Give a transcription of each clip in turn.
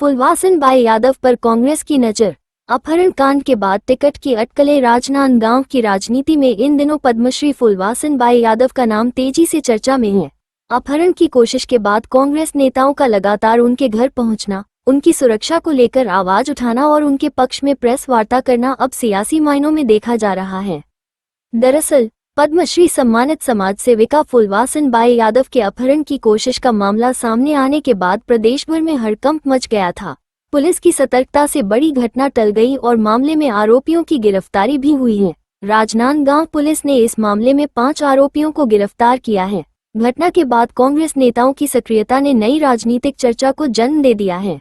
फुलवासन बाई यादव पर कांग्रेस की नजर। अपहरण कांड के बाद टिकट की अटकलें। राजनांदगांव की राजनीति में इन दिनों पद्मश्री फुलवासन बाई यादव का नाम तेजी से चर्चा में है। अपहरण की कोशिश के बाद कांग्रेस नेताओं का लगातार उनके घर पहुंचना, उनकी सुरक्षा को लेकर आवाज उठाना और उनके पक्ष में प्रेस वार्ता करना अब सियासी मायनों में देखा जा रहा है। दरअसल पद्मश्री सम्मानित समाज सेविका फुलवासन बाई यादव के अपहरण की कोशिश का मामला सामने आने के बाद प्रदेश भर में हड़कंप मच गया था। पुलिस की सतर्कता से बड़ी घटना टल गई और मामले में आरोपियों की गिरफ्तारी भी हुई है। राजनांदगांव पुलिस ने इस मामले में 5 आरोपियों को गिरफ्तार किया है। घटना के बाद कांग्रेस नेताओं की सक्रियता ने नई राजनीतिक चर्चा को जन्म दे दिया है।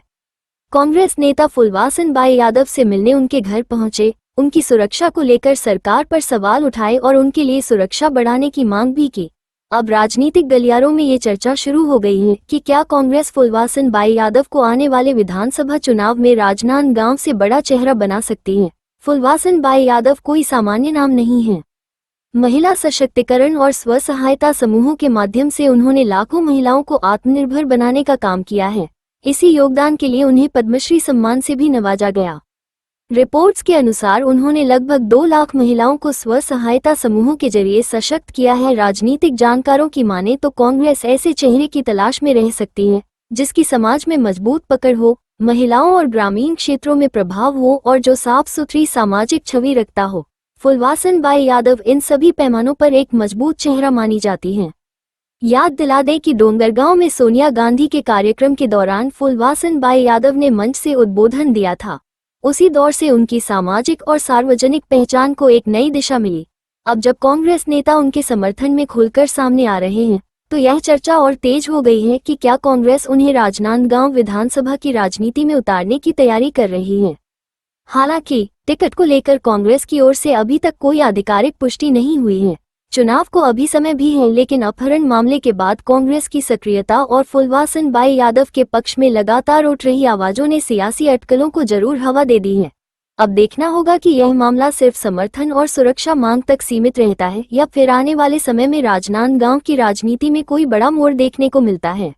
कांग्रेस नेता फुलवासन बाई यादव से मिलने उनके घर पहुंचे, उनकी सुरक्षा को लेकर सरकार पर सवाल उठाए और उनके लिए सुरक्षा बढ़ाने की मांग भी की। अब राजनीतिक गलियारों में ये चर्चा शुरू हो गई है कि क्या कांग्रेस फुलवासन बाई यादव को आने वाले विधानसभा चुनाव में राजनांदगांव से बड़ा चेहरा बना सकती है। फुलवासन बाई यादव कोई सामान्य नाम नहीं है। महिला सशक्तिकरण और स्व सहायता समूहों के माध्यम से उन्होंने लाखों महिलाओं को आत्मनिर्भर बनाने का काम किया है। इसी योगदान के लिए उन्हें पद्मश्री सम्मान से भी नवाजा गया। रिपोर्ट्स के अनुसार उन्होंने लगभग 2 लाख महिलाओं को स्व सहायता समूहों के जरिए सशक्त किया है। राजनीतिक जानकारों की माने तो कांग्रेस ऐसे चेहरे की तलाश में रह सकती है जिसकी समाज में मजबूत पकड़ हो, महिलाओं और ग्रामीण क्षेत्रों में प्रभाव हो और जो साफ सुथरी सामाजिक छवि रखता हो। फुलवासन बाई यादव इन सभी पैमानों पर एक मजबूत चेहरा मानी जाती हैं। याद दिला दें कि डोंगरगांव में सोनिया गांधी के कार्यक्रम के दौरान फुलवासन बाई यादव ने मंच से उद्बोधन दिया था। उसी दौर से उनकी सामाजिक और सार्वजनिक पहचान को एक नई दिशा मिली। अब जब कांग्रेस नेता उनके समर्थन में खुलकर सामने आ रहे हैं, तो यह चर्चा और तेज हो गई है कि क्या कांग्रेस उन्हें राजनांदगांव विधानसभा की राजनीति में उतारने की तैयारी कर रही है। हालांकि टिकट को लेकर कांग्रेस की ओर से अभी तक कोई आधिकारिक पुष्टि नहीं हुई है। चुनाव को अभी समय भी है, लेकिन अपहरण मामले के बाद कांग्रेस की सक्रियता और फुलवासन बाई यादव के पक्ष में लगातार उठ रही आवाजों ने सियासी अटकलों को जरूर हवा दे दी है। अब देखना होगा कि यह मामला सिर्फ समर्थन और सुरक्षा मांग तक सीमित रहता है या फिर आने वाले समय में राजनांदगांव की राजनीति में कोई बड़ा मोड़ देखने को मिलता है।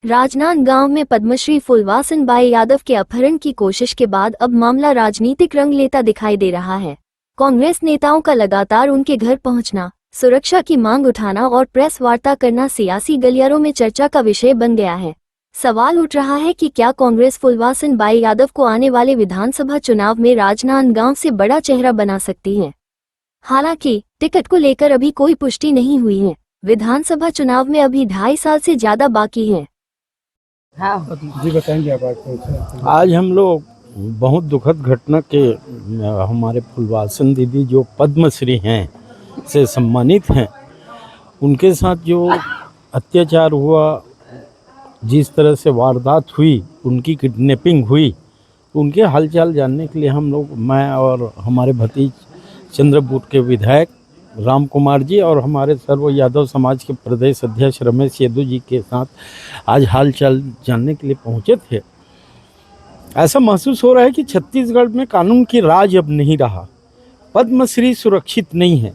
राजनांदगांव में पद्मश्री फुलवासन बाई यादव के अपहरण की कोशिश के बाद अब मामला राजनीतिक रंग लेता दिखाई दे रहा है। कांग्रेस नेताओं का लगातार उनके घर पहुंचना, सुरक्षा की मांग उठाना और प्रेस वार्ता करना सियासी गलियारों में चर्चा का विषय बन गया है। सवाल उठ रहा है कि क्या कांग्रेस फुलवासन बाई यादव को आने वाले विधानसभा चुनाव में राजनांदगांव से बड़ा चेहरा बना सकती है। हालांकि टिकट को लेकर अभी कोई पुष्टि नहीं हुई है। विधानसभा चुनाव में अभी 2.5 साल से ज्यादा बाकी है। जी बताएंगे आप। आज हम लोग बहुत दुखद घटना के हमारे फुलवासन दीदी जो पद्मश्री हैं से सम्मानित हैं, उनके साथ जो अत्याचार हुआ, जिस तरह से वारदात हुई, उनकी किडनैपिंग हुई, उनके हालचाल जानने के लिए हम लोग, मैं और हमारे भतीज चंद्रपुर के विधायक राम कुमार जी और हमारे सर्व यादव समाज के प्रदेश अध्यक्ष रमेश यादव जी के साथ आज हालचाल जानने के लिए पहुंचे थे। ऐसा महसूस हो रहा है कि छत्तीसगढ़ में कानून की राज अब नहीं रहा, पद्मश्री सुरक्षित नहीं है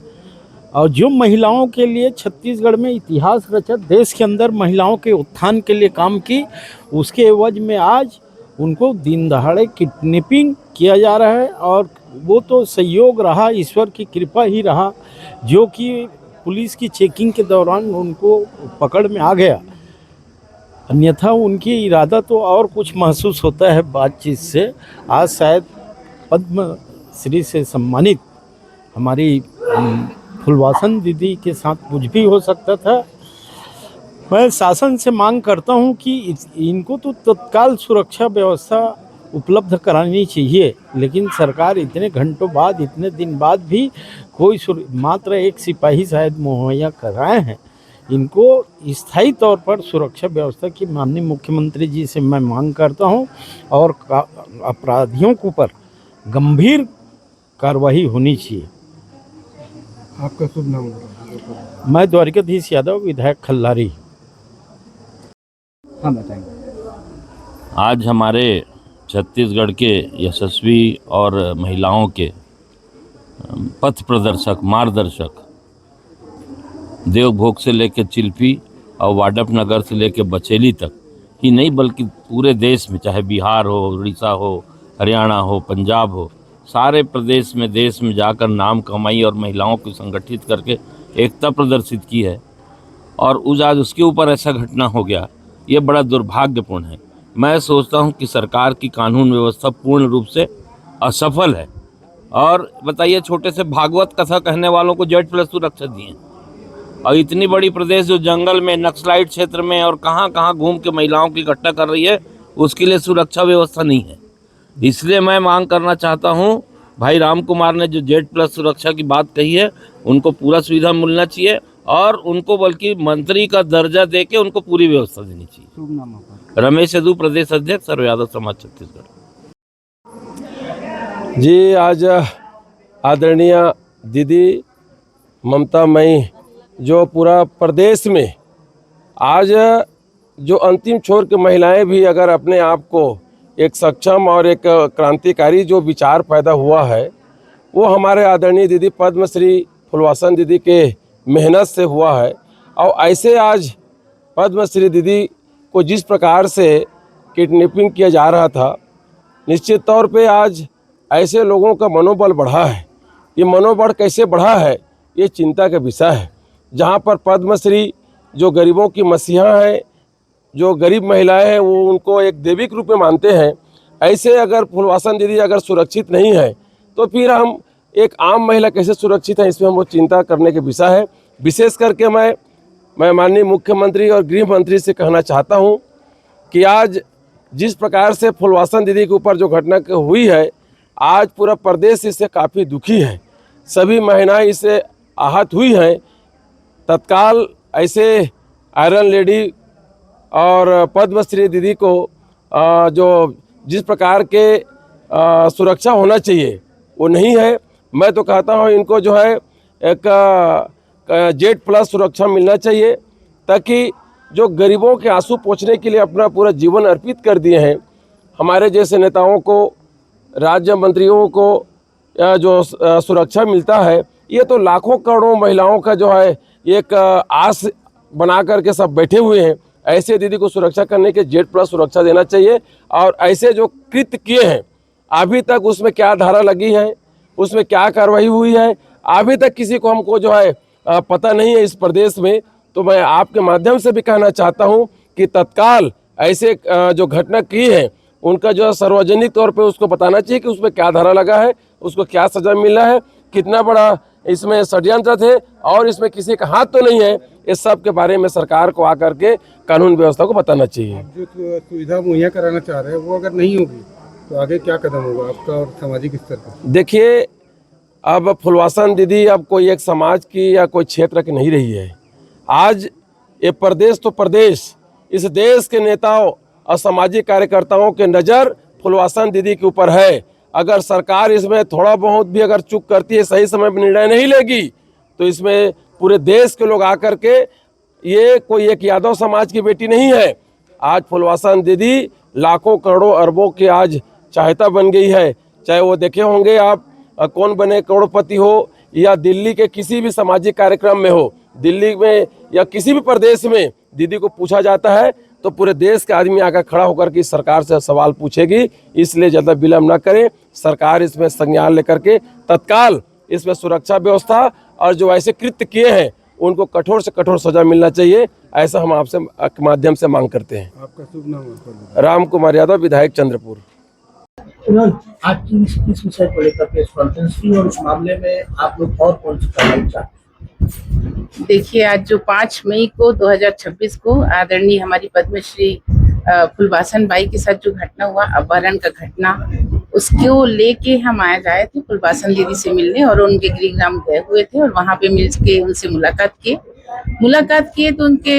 और जो महिलाओं के लिए छत्तीसगढ़ में इतिहास रचा, देश के अंदर महिलाओं के उत्थान के लिए काम की, उसके एवज में आज उनको दिन दहाड़े किडनैपिंग किया जा रहा है। और वो तो संयोग रहा, ईश्वर की कृपा ही रहा, जो कि पुलिस की चेकिंग के दौरान उनको पकड़ में आ गया। अन्यथा उनकी इरादा तो और कुछ महसूस होता है बातचीत से। आज शायद पद्मश्री से सम्मानित हमारी फुलवासन दीदी के साथ कुछ भी हो सकता था। मैं शासन से मांग करता हूं कि इनको तो तत्काल सुरक्षा व्यवस्था उपलब्ध करानी चाहिए, लेकिन सरकार इतने घंटों बाद, इतने दिन बाद भी कोई मात्र एक सिपाही शायद मुहैया कराए हैं। इनको स्थायी तौर पर सुरक्षा व्यवस्था की माननीय मुख्यमंत्री जी से मैं मांग करता हूं और अपराधियों के ऊपर गंभीर कार्रवाई होनी चाहिए। आपका शुभ नाम? मैं द्वारिकाधीश यादव, विधायक खल्लारी। हाँ बताएंगे। आज हमारे छत्तीसगढ़ के यशस्वी और महिलाओं के पथ प्रदर्शक, मार्गदर्शक, देवभोग से लेकर चिल्पी और वाडप नगर से लेकर बचेली तक ही नहीं बल्कि पूरे देश में, चाहे बिहार हो, उड़ीसा हो, हरियाणा हो, पंजाब हो, सारे प्रदेश में देश में जाकर नाम कमाई और महिलाओं को संगठित करके एकता प्रदर्शित की है। और आज उसके ऊपर ऐसा घटना हो गया, ये बड़ा दुर्भाग्यपूर्ण है। मैं सोचता हूँ कि सरकार की कानून व्यवस्था पूर्ण रूप से असफल है। और बताइए, छोटे से भागवत कथा कहने वालों को Z+ सुरक्षा दी है, और इतनी बड़ी प्रदेश जो जंगल में, नक्सलाइट क्षेत्र में और कहाँ कहाँ घूम के महिलाओं की इकट्ठा कर रही है, उसके लिए सुरक्षा व्यवस्था नहीं है। इसलिए मैं मांग करना चाहता हूँ, भाई राम कुमार ने जो Z+ सुरक्षा की बात कही है, उनको पूरा सुविधा मिलना चाहिए और उनको बल्कि मंत्री का दर्जा देके उनको पूरी व्यवस्था देनी चाहिए। रमेश यदू, प्रदेश अध्यक्ष, सर्व यादव समाज, छत्तीसगढ़। जी, आज आदरणीय दीदी ममता मई जो पूरा प्रदेश में आज जो अंतिम छोर की महिलाएं भी अगर अपने आप को एक सक्षम और एक क्रांतिकारी जो विचार पैदा हुआ है, वो हमारे आदरणीय दीदी पद्मश्री फुलवासन दीदी के मेहनत से हुआ है। और ऐसे आज पद्मश्री दीदी को जिस प्रकार से किडनैपिंग किया जा रहा था, निश्चित तौर पे आज ऐसे लोगों का मनोबल बढ़ा है। ये मनोबल कैसे बढ़ा है, ये चिंता का विषय है। जहाँ पर पद्मश्री जो गरीबों की मसीहा है, जो गरीब महिलाएं हैं, वो उनको एक देवी के रूप में मानते हैं। ऐसे अगर फुलवासन दीदी अगर सुरक्षित नहीं है, तो फिर हम एक आम महिला कैसे सुरक्षित है, इसमें हम वो चिंता करने के विषय है। विशेष करके मैं माननीय मुख्यमंत्री और गृह मंत्री से कहना चाहता हूँ कि आज जिस प्रकार से फुलवासन दीदी के ऊपर जो घटना हुई है, आज पूरा प्रदेश इससे काफ़ी दुखी है। सभी महिलाएं इससे आहत हुई हैं। तत्काल ऐसे आयरन लेडी और पद्मश्री दीदी को जो जिस प्रकार के सुरक्षा होना चाहिए वो नहीं है। मैं तो कहता हूँ इनको जो है एक Z+ सुरक्षा मिलना चाहिए, ताकि जो गरीबों के आंसू पोंछने के लिए अपना पूरा जीवन अर्पित कर दिए हैं, हमारे जैसे नेताओं को, राज्य मंत्रियों को जो सुरक्षा मिलता है, ये तो लाखों करोड़ों महिलाओं का जो है एक आस बना करके सब बैठे हुए हैं। ऐसे दीदी को सुरक्षा करने के Z+ सुरक्षा देना चाहिए। और ऐसे जो कृत्य किए हैं, अभी तक उसमें क्या धारा लगी है, उसमें क्या कार्रवाई हुई है, अभी तक किसी को हमको जो है पता नहीं है इस प्रदेश में। तो मैं आपके माध्यम से भी कहना चाहता हूं कि तत्काल ऐसे जो घटना की है, उनका जो सार्वजनिक तौर पे उसको बताना चाहिए कि उसमें क्या धारा लगा है, उसको क्या सजा मिला है, कितना बड़ा इसमें षड्यंत्र थे और इसमें किसी का हाथ तो नहीं है। इस सब के बारे में सरकार को आकर के कानून व्यवस्था को बताना चाहिए। जो सुविधा मुहैया कराना चाह रहे हैं, वो अगर नहीं होगी तो आगे क्या कदम होगा आपका और सामाजिक स्तर पर? देखिए, अब फुलवासन दीदी अब कोई एक समाज की या कोई क्षेत्र की नहीं रही है। आज ये प्रदेश तो प्रदेश, इस देश के नेताओं और सामाजिक कार्यकर्ताओं के नज़र फुलवासन दीदी के ऊपर है। अगर सरकार इसमें थोड़ा बहुत भी अगर चूक करती है, सही समय पर निर्णय नहीं लेगी, तो इसमें पूरे देश के लोग आकर के, ये कोई एक यादव समाज की बेटी नहीं है। आज फुलवासन दीदी लाखों करोड़ों अरबों के आज चाहता बन गई है। चाहे वो देखे होंगे आप कौन बने करोड़पति हो, या दिल्ली के किसी भी सामाजिक कार्यक्रम में हो, दिल्ली में या किसी भी प्रदेश में दीदी को पूछा जाता है तो पूरे देश के आदमी आकर खड़ा होकर के सरकार से सवाल पूछेगी। इसलिए ज़्यादा विलम्ब न करें, सरकार इसमें संज्ञान लेकर के तत्काल इसमें सुरक्षा व्यवस्था और जो ऐसे कृत्य किए हैं उनको कठोर से कठोर सजा मिलना चाहिए। ऐसा हम आपसे माध्यम से मांग करते हैं। आपका शुभ नाम? राम कुमार यादव, विधायक चंद्रपुर। आज किस विषय को लेकर प्रेस कॉन्फ्रेंस की और उस मामले में आप लोग और कौन सी कार्रवाई चाहते हैं? देखिए, आज जो 5 मई को 2026 को आदरणीय हमारी पद्मश्री फुलवासन बाई के साथ जो घटना हुआ, अपहरण का घटना, उसको लेके हम आज आए थे फुलवासन दीदी से मिलने और उनके गृहग्राम गए हुए थे और वहां पे मिल के उनसे मुलाकात किए तो उनके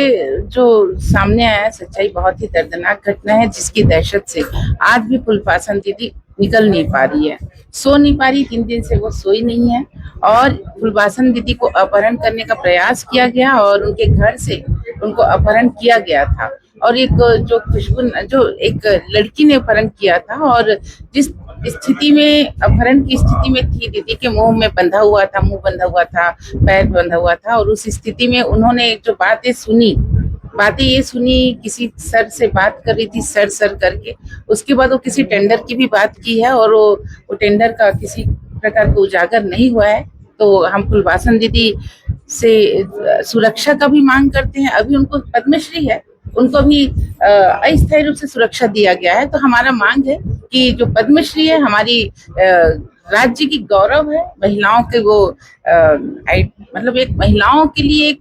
जो सामने आया सच्चाई बहुत ही दर्दनाक घटना है, जिसकी दहशत से आज भी फुलवासन दीदी निकल नहीं पा रही है, सो नहीं पा रही। 3 दिन से वो सोई नहीं है और फुलवासन दीदी को अपहरण करने का प्रयास किया गया और उनके घर से उनको अपहरण किया गया था। और एक जो एक लड़की ने अपहरण किया था और जिस स्थिति में अपहरण की स्थिति में थी, दीदी के मुंह बंधा हुआ था, पैर बंधा हुआ था और उस स्थिति में उन्होंने जो बातें सुनी बातें ये सुनी, किसी सर से बात कर रही थी सर करके। उसके बाद वो किसी टेंडर की भी बात की है और वो टेंडर का किसी प्रकार का उजागर नहीं हुआ है। तो हम फुलवासन दीदी से सुरक्षा का भी मांग करते हैं। अभी उनको पद्मश्री है, उनको भी अस्थायी रूप से सुरक्षा दिया गया है। तो हमारा मांग है कि जो पद्मश्री है हमारी राज्य की गौरव है, महिलाओं के वो मतलब एक महिलाओं के लिए एक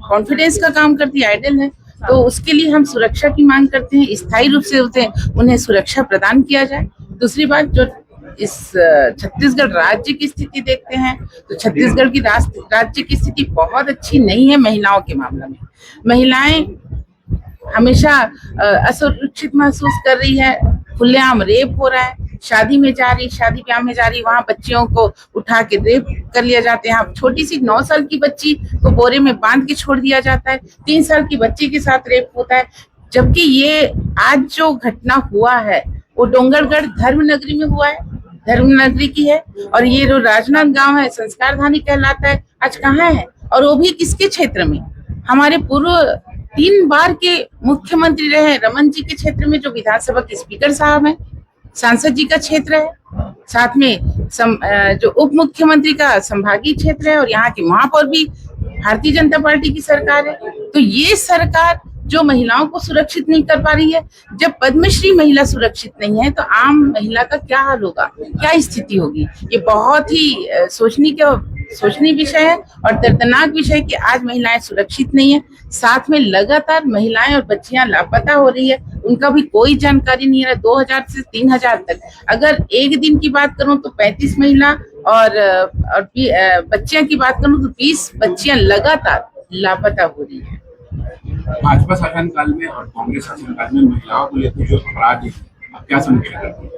कॉन्फिडेंस का काम करती है, आइडल है। तो उसके लिए हम सुरक्षा की मांग करते हैं, स्थायी रूप से उन्हें सुरक्षा प्रदान किया जाए। दूसरी बात, जो इस छत्तीसगढ़ राज्य की स्थिति देखते हैं तो छत्तीसगढ़ की राज्य की स्थिति बहुत अच्छी नहीं है महिलाओं के मामले में। महिलाएं हमेशा असुरक्षित महसूस कर रही है, खुलेआम रेप हो रहा है, शादी ब्याह में जा रही, वहां बच्चियों को उठा के रेप कर लिया जाते हैं। छोटी सी 9 साल की बच्ची को बोरे में बांध के छोड़ दिया जाता है, 3 साल की बच्ची के साथ रेप होता है। जबकि ये आज जो घटना हुआ है वो डोंगरगढ़ धर्मनगरी में हुआ है, धर्मनगरी की है। और ये जो राजनांद गांव है, संस्कार धानी कहलाता है, आज कहाँ है? और वो भी किसके क्षेत्र में? हमारे पूर्व 3 बार के मुख्यमंत्री रहे रमन जी के क्षेत्र में, जो विधानसभा के स्पीकर साहब हैं, सांसद जी का क्षेत्र है, साथ में जो उप मुख्यमंत्री का संभागीय क्षेत्र है, और यहाँ की महापौर भी भारतीय जनता पार्टी की सरकार है। तो ये सरकार जो महिलाओं को सुरक्षित नहीं कर पा रही है, जब पद्मश्री महिला सुरक्षित नहीं है तो आम महिला का क्या हाल होगा, क्या स्थिति होगी? ये बहुत ही सोचनीय विषय है और दर्दनाक विषय कि आज महिलाएं सुरक्षित नहीं है। साथ में लगातार महिलाएं और बच्चियां लापता हो रही है, उनका भी कोई जानकारी नहीं है। 2000 से 3000 तक, अगर एक दिन की बात करूं तो 35 महिला और बच्चियां की बात करूं तो 20 बच्चियां लगातार लापता हो रही है। भाजपा शासनकाल में और कांग्रेस शासनकाल में महिलाओं को लेकर जो अपराध है, आप क्या समीक्षा करते हैं?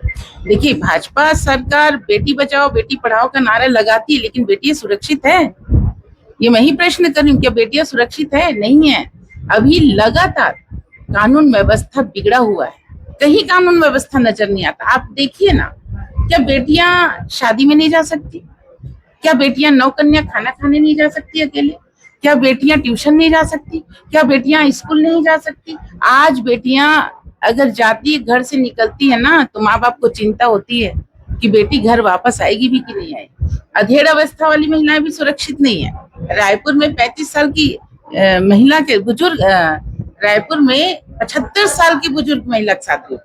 देखिए, भाजपा सरकार बेटी बचाओ बेटी पढ़ाओ का नारा लगाती है, लेकिन बेटियां सुरक्षित है? ये मैं ही प्रश्न कर रही हूँ, क्या बेटियां सुरक्षित है? नहीं है। अभी लगातार कानून व्यवस्था बिगड़ा हुआ है, कहीं कानून व्यवस्था नजर नहीं आता। आप देखिए ना, क्या बेटियां शादी में नहीं जा सकती? क्या बेटियां नौकन्या खाना खाने नहीं जा सकती अकेले? क्या बेटियां ट्यूशन नहीं जा सकती? क्या बेटियां स्कूल नहीं जा सकती? आज बेटियां अगर जाती है, घर से निकलती है ना, तो माँ बाप को चिंता होती है कि बेटी घर वापस आएगी भी कि नहीं आएगी। अधेड़ अवस्था वाली महिलाएं भी सुरक्षित नहीं है। रायपुर में 35 साल की महिला के बुजुर्ग, रायपुर में 75 साल की बुजुर्ग महिला के साथ हुआ।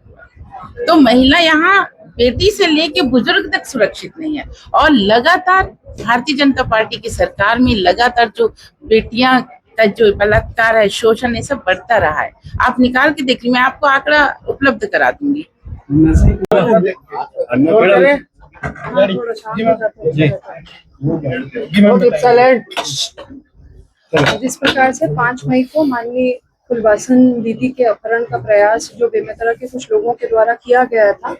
तो महिला यहाँ बेटी से लेके बुजुर्ग तक सुरक्षित नहीं है। और लगातार भारतीय जनता पार्टी की सरकार में लगातार जो बेटियां का जो बलात्कार है, शोषण, ये सब बढ़ता रहा है। आप निकाल के देखिए, मैं आपको आंकड़ा उपलब्ध करा दूंगी। जिस प्रकार से 5 मई को माननीय फुलवासन दीदी के अपहरण का प्रयास जो बेमेतरा के कुछ लोगों के द्वारा किया गया था,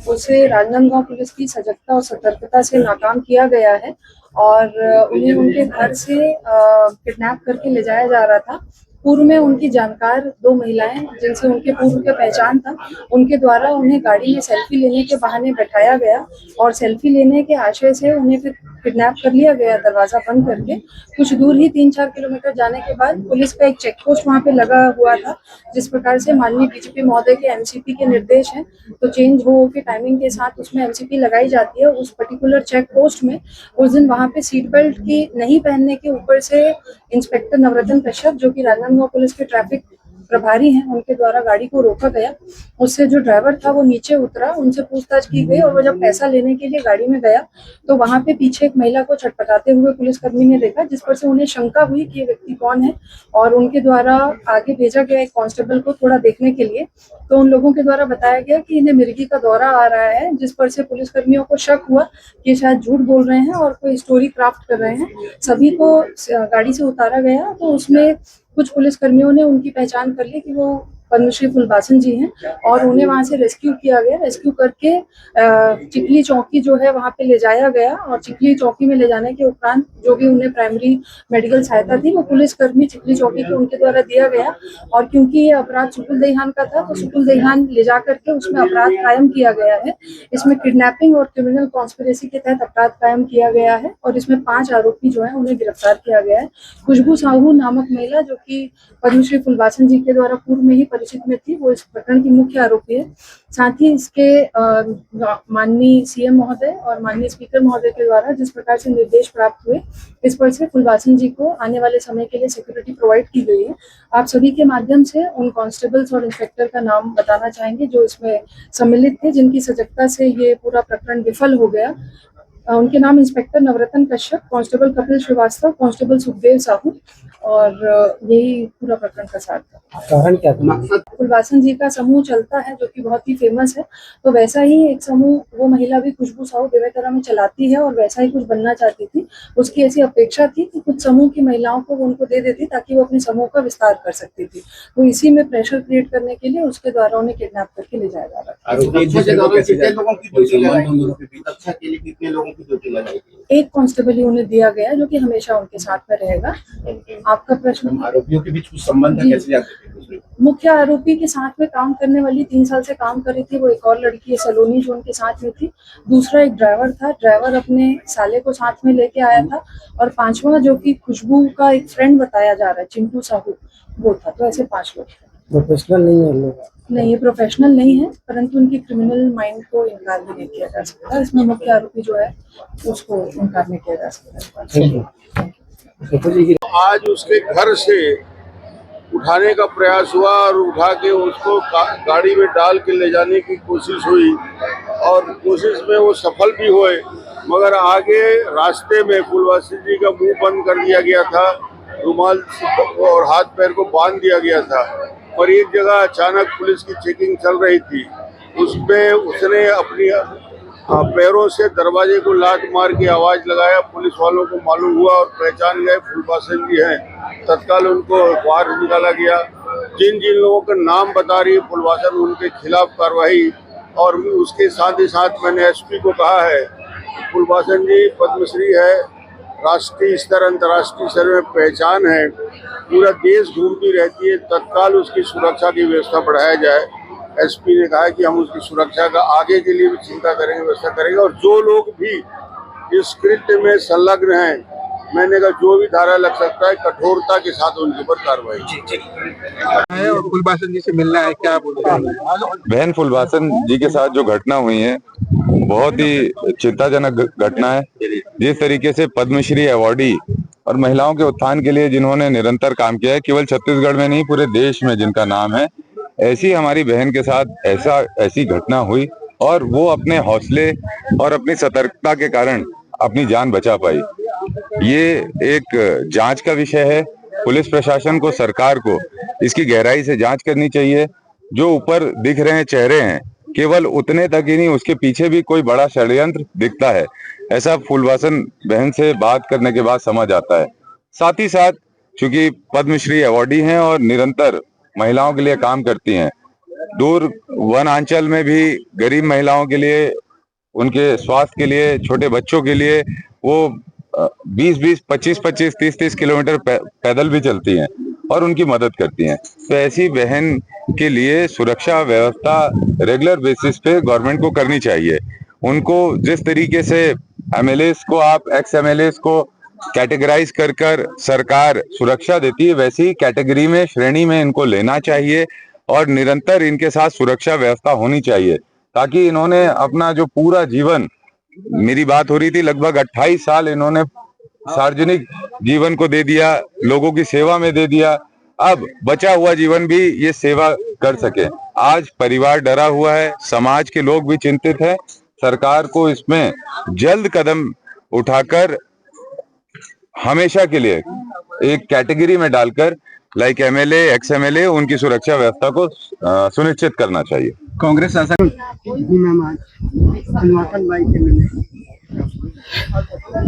उसे राजनांदगांव पुलिस की सजगता और सतर्कता से नाकाम किया गया है और उन्हें उनके घर से किडनैप करके ले जाया जा रहा था। पूर्व में उनकी जानकार 2 महिलाएं जिनसे उनके पूर्व का पहचान था, उनके द्वारा उन्हें गाड़ी में सेल्फी लेने के बहाने बैठाया गया और सेल्फी लेने के आशय से उन्हें फिर किडनैप कर लिया गया, दरवाजा बंद करके। कुछ दूर ही 3-4 किलोमीटर जाने के बाद पुलिस का एक चेक पोस्ट वहां पे लगा हुआ था। जिस प्रकार से माननीय डीजीपी महोदय के एमसीपी के निर्देश हैं, तो चेंज हो के टाइमिंग के साथ उसमें एमसीपी लगाई जाती है। उस पर्टिकुलर चेक पोस्ट में उस दिन वहां पे सीट बेल्ट की नहीं पहनने के ऊपर से इंस्पेक्टर नवरत्न कश्यप, जो कि राजनांदगांव पुलिस के ट्रैफिक प्रभारी हैं, उनके द्वारा गाड़ी को रोका गया। उससे जो ड्राइवर था वो नीचे उतरा, उनसे पूछताछ की गई और वो जब पैसा लेने के लिए गाड़ी में गया तो वहां पे पीछे एक महिला को छटपटाते हुए पुलिसकर्मी ने देखा, जिस पर से उन्हें शंका हुई कि ये व्यक्ति कौन है और उनके द्वारा आगे भेजा गया एक कांस्टेबल को थोड़ा देखने के लिए। तो उन लोगों के द्वारा बताया गया कि इन्हें मिर्गी का दौरा आ रहा है, जिस पर से पुलिसकर्मियों को शक हुआ कि शायद झूठ बोल रहे हैं और कोई स्टोरी क्राफ्ट कर रहे हैं। सभी को गाड़ी से उतारा गया तो उसमें कुछ पुलिसकर्मियों ने उनकी पहचान कर ली कि वो पद्मश्री फुलवासन जी हैं, और उन्हें वहां से रेस्क्यू किया गया। रेस्क्यू करके चिखली चौकी जो है वहां पे ले जाया गया, और चिखली चौकी में ले जाने के उपरांत जो भी उन्हें प्राइमरी मेडिकल सहायता थी वो पुलिसकर्मी चिखली चौकी के उनके द्वारा दिया गया। और क्योंकि ये अपराध सुकुल देहान का था, तो सुकुल देहान ले जा करके उसमें अपराध कायम किया गया है। इसमें किडनैपिंग और क्रिमिनल कॉन्स्पिरेसी के तहत अपराध कायम किया गया है, और इसमें 5 आरोपी जो है उन्हें गिरफ्तार किया गया है। खुशबू साहू नामक महिला, जो कि पद्मश्री फुलवासन जी के द्वारा पूर्व में ही परिचित में थी, वो इस प्रकरण की मुख्य आरोपी है। साथ ही इसके माननीय सीएम महोदय और माननीय स्पीकर महोदय के द्वारा जिस प्रकार से निर्देश प्राप्त हुए, इस पर से फुलवासन जी को आने वाले समय के लिए सिक्योरिटी प्रोवाइड की गई है। आप सभी के माध्यम से उन कांस्टेबल्स और इंस्पेक्टर का नाम बताना चाहेंगे जो इसमें सम्मिलित थे, जिनकी सजगता से ये पूरा प्रकरण विफल हो गया। उनके नाम इंस्पेक्टर नवरत्न कश्यप, कांस्टेबल कपिल श्रीवास्तव, कांस्टेबल सुखदेव साहू, और यही पूरा प्रकरण का सार था। कारण क्या था? फुलवासन जी का समूह चलता है जो कि बहुत ही फेमस है, तो वैसा ही एक समूह वो महिला भी खुशबू साहू बेमेतरा में चलाती है, और वैसा ही कुछ बनना चाहती थी। उसकी ऐसी अपेक्षा थी कि कुछ समूह की महिलाओं को वो उनको दे देती ताकि वो अपने समूह का विस्तार कर सकती थी। तो इसी में प्रेशर क्रिएट करने के लिए उसके द्वारा उन्हें किडनैप करके ले जाया जा रहा था। एक कांस्टेबल ही उन्हें दिया गया जो कि हमेशा उनके साथ में रहेगा। आपका प्रश्न? आरोपियों के बीच कुछ संबंध है, कैसे जाते थे? मुख्य आरोपी के साथ में काम करने वाली 3 साल से काम कर रही थी, वो एक और लड़की है सलोनी जो उनके साथ में थी। दूसरा एक ड्राइवर था, ड्राइवर अपने साले को साथ में लेके आया था। और 5वां जो कि खुशबू का एक फ्रेंड बताया जा रहा है, चिंटू साहू, वो था। तो ऐसे 5 लोग थे। प्रोफेशनल नहीं है लोग? नहीं, ये प्रोफेशनल नहीं है, परंतु उनकी क्रिमिनल माइंड को इनकार भी नहीं किया जा सकता। इसमें मुख्य आरोपी जो है उसको इनकार नहीं किया जा सकता। आज उसके घर से उठाने का प्रयास हुआ और उठा के उसको गाड़ी में डाल के ले जाने की कोशिश हुई, और कोशिश में वो सफल भी हुए, मगर आगे रास्ते में फुलवासन जी का मुंह बंद कर दिया गया था, रुमाल और हाथ पैर को बांध दिया गया था। और एक जगह अचानक पुलिस की चेकिंग चल रही थी, उसमें उसने अपनी पैरों से दरवाजे को लात मार के आवाज लगाया। पुलिस वालों को मालूम हुआ और पहचान गए फुलवासन जी हैं। तत्काल उनको बाहर निकाला गया। जिन जिन लोगों का नाम बता रही है फुलवासन, उनके खिलाफ कार्रवाई। और उसके साथ ही साथ मैंने एसपी को कहा है फुलवासन जी पद्मश्री है, राष्ट्रीय स्तर अंतर्राष्ट्रीय स्तर में पहचान है, पूरा देश घूमती रहती है, तत्काल उसकी सुरक्षा की व्यवस्था बढ़ाया जाए। एसपी ने कहा कि हम उसकी सुरक्षा का आगे के लिए भी चिंता करेंगे, व्यवस्था करेंगे। और जो लोग भी इस कृत्य में संलग्न हैं, मैंने कहा जो भी धारा लग सकता है कठोरता के साथ उनके ऊपर कार्रवाई। और फुलवासन जी से मिलना है, क्या बोलते? बहन फुलवासन जी के साथ जो घटना हुई है बहुत ही चिंताजनक घटना है। जिस तरीके से पद्मश्री अवार्डी और महिलाओं के उत्थान के लिए जिन्होंने निरंतर काम किया है, केवल छत्तीसगढ़ में नहीं पूरे देश में जिनका नाम है, ऐसी हमारी बहन के साथ ऐसी घटना हुई, और वो अपने हौसले और अपनी सतर्कता के कारण अपनी जान बचा पाई। ये एक जांच का विषय है। पुलिस प्रशासन को, सरकार को इसकी गहराई से जांच करनी चाहिए। जो ऊपर दिख रहे हैं चेहरे हैं, केवल उतने तक ही नहीं, उसके पीछे भी कोई बड़ा षड्यंत्र दिखता है। ऐसा फुलवासन बहन से बात करने के बाद समझ आता है। साथ ही साथ चूंकि पद्मश्री अवार्डी हैं और निरंतर महिलाओं के लिए काम करती हैं, दूर वनांचल में भी गरीब महिलाओं के लिए, उनके स्वास्थ्य के लिए, छोटे बच्चों के लिए वो 20-20, 25-25, 30-30 किलोमीटर पैदल भी चलती हैं और उनकी मदद करती हैं। तो ऐसी बहन के लिए सुरक्षा व्यवस्था रेगुलर बेसिस पे गवर्नमेंट को करनी चाहिए। उनको जिस तरीके से एमएलएस को, आप एक्स एमएलएस को कैटेगराइज कर सरकार सुरक्षा देती है, वैसी कैटेगरी में, श्रेणी में इनको लेना चाहिए और निरंतर इनके साथ सुरक्षा व्यवस्था होनी चाहिए, ताकि इन्होंने अपना जो पूरा जीवन, मेरी बात हो रही थी, लगभग 28 साल इन्होंने सार्वजनिक जीवन को दे दिया, लोगों की सेवा में दे दिया। अब बचा हुआ जीवन भी ये सेवा कर सके। आज परिवार डरा हुआ है, समाज के लोग भी चिंतित हैं। सरकार को इसमें जल्द कदम उठाकर हमेशा के लिए एक कैटेगरी में डालकर, लाइक एमएलए, एक्स एमएलए, उनकी सुरक्षा व्यवस्था को सुनिश्चित करना चाहिए। कांग्रेस शासन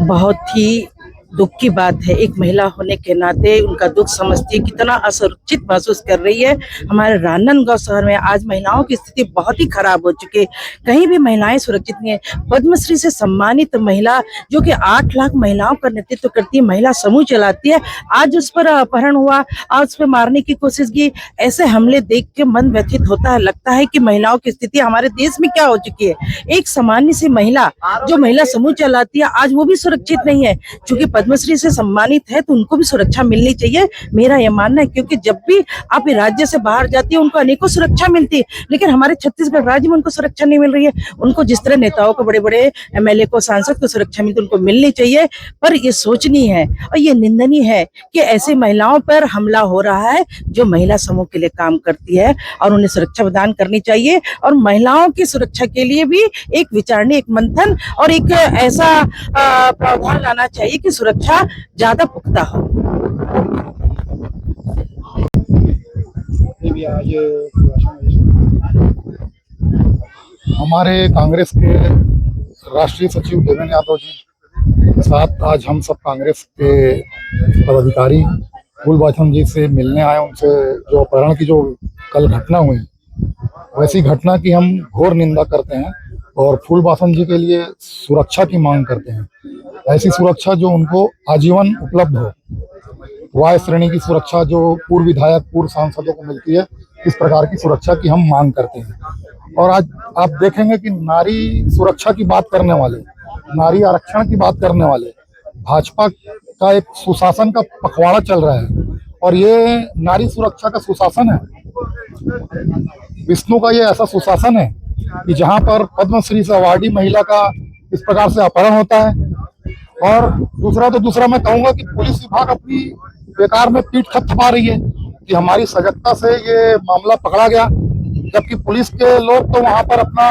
बहुत ही दुख की बात है। एक महिला होने के नाते उनका दुख समझती है, कितना असुरक्षित महसूस कर रही है। हमारे राजनांदगांव शहर में आज महिलाओं की स्थिति बहुत ही खराब हो चुकी है, कहीं भी महिलाएं सुरक्षित नहीं है। पद्मश्री से सम्मानित महिला जो कि 8 लाख महिलाओं का नेतृत्व करती है, महिला समूह चलाती है, आज उस पर अपहरण हुआ, आज उस पर मारने की कोशिश की। ऐसे हमले देख के मन व्यथित होता है, लगता है कि महिलाओं की स्थिति हमारे देश में क्या हो चुकी है। एक सामान्य सी महिला जो महिला समूह चलाती है, आज वो भी सुरक्षित नहीं है। क्योंकि पद्मश्री से सम्मानित है तो उनको भी सुरक्षा मिलनी चाहिए, मेरा यह मानना है। क्योंकि जब भी आप राज्य से बाहर जाती है उनको अनेकों सुरक्षा मिलती है, लेकिन हमारे छत्तीसगढ़ राज्य में उनको सुरक्षा नहीं मिल रही है। उनको जिस तरह नेताओं को, बड़े बड़े एमएलए को, सांसद को सुरक्षा मिलती है, उनको मिलनी चाहिए। पर ये सोचनीय है और ये निंदनीय है कि ऐसी महिलाओं पर हमला हो रहा है जो महिला समूह के लिए काम करती है, और उन्हें सुरक्षा प्रदान करनी चाहिए। और महिलाओं की सुरक्षा के लिए भी एक विचारणी, एक मंथन और एक ऐसा प्रावधान लाना चाहिए कि सुरक्षा ज्यादा पुख्ता हो। हमारे कांग्रेस के राष्ट्रीय सचिव देवेंद्र यादव जी के साथ आज हम सब कांग्रेस के पदाधिकारी फूलवासन जी से मिलने आए। उनसे जो अपहरण की जो कल घटना हुई, वैसी घटना की हम घोर निंदा करते हैं और फूलवासन जी के लिए सुरक्षा की मांग करते हैं। ऐसी सुरक्षा जो उनको आजीवन उपलब्ध हो, वाय श्रेणी की सुरक्षा जो पूर्व विधायक, पूर्व सांसदों को मिलती है, इस प्रकार की सुरक्षा की हम मांग करते हैं। और आज आप देखेंगे कि नारी सुरक्षा की बात करने वाले, नारी आरक्षण की बात करने वाले, भाजपा का एक सुशासन का पखवाड़ा चल रहा है और ये नारी सुरक्षा का सुशासन है। विष्णु का ये ऐसा सुशासन है कि जहां पर पद्मश्री से अवार्डी महिला का इस प्रकार से अपहरण होता है। और दूसरा मैं कहूंगा कि पुलिस विभाग अपनी बेकार में पीठ थपथपा रही है कि हमारी सजगता से ये मामला पकड़ा गया, जबकि पुलिस के लोग तो वहां पर अपना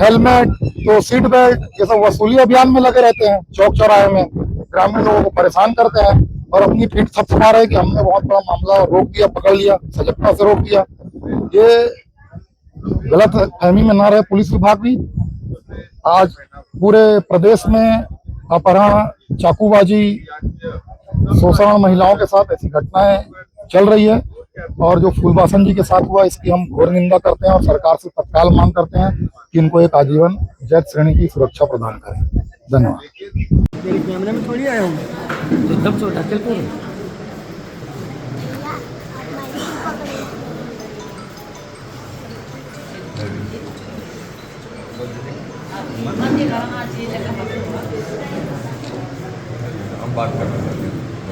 हेलमेट, तो सीट बेल्ट, ये सब वसूली अभियान में लगे रहते हैं, चौक चौराहे में ग्रामीण लोगों को परेशान करते हैं और अपनी पीठ थपथपा रहे कि हमने बहुत बड़ा मामला रोक दिया, पकड़ लिया, सजगता से रोक दिया। ये गलत फहमी में ना रहे पुलिस विभाग भी। आज पूरे प्रदेश में अपहरण, चाकूबाजी, शोषण महिलाओं के साथ ऐसी घटनाएं चल रही है और जो फूलवासन जी के साथ हुआ इसकी हम घोर निंदा करते हैं और सरकार से तत्काल मांग करते हैं कि इनको एक आजीवन जैत श्रेणी की सुरक्षा प्रदान करें। धन्यवाद। कैमरे में थोड़ी आया हूँ, एकदम छोटा चल कर हम बात कर रहे हैं।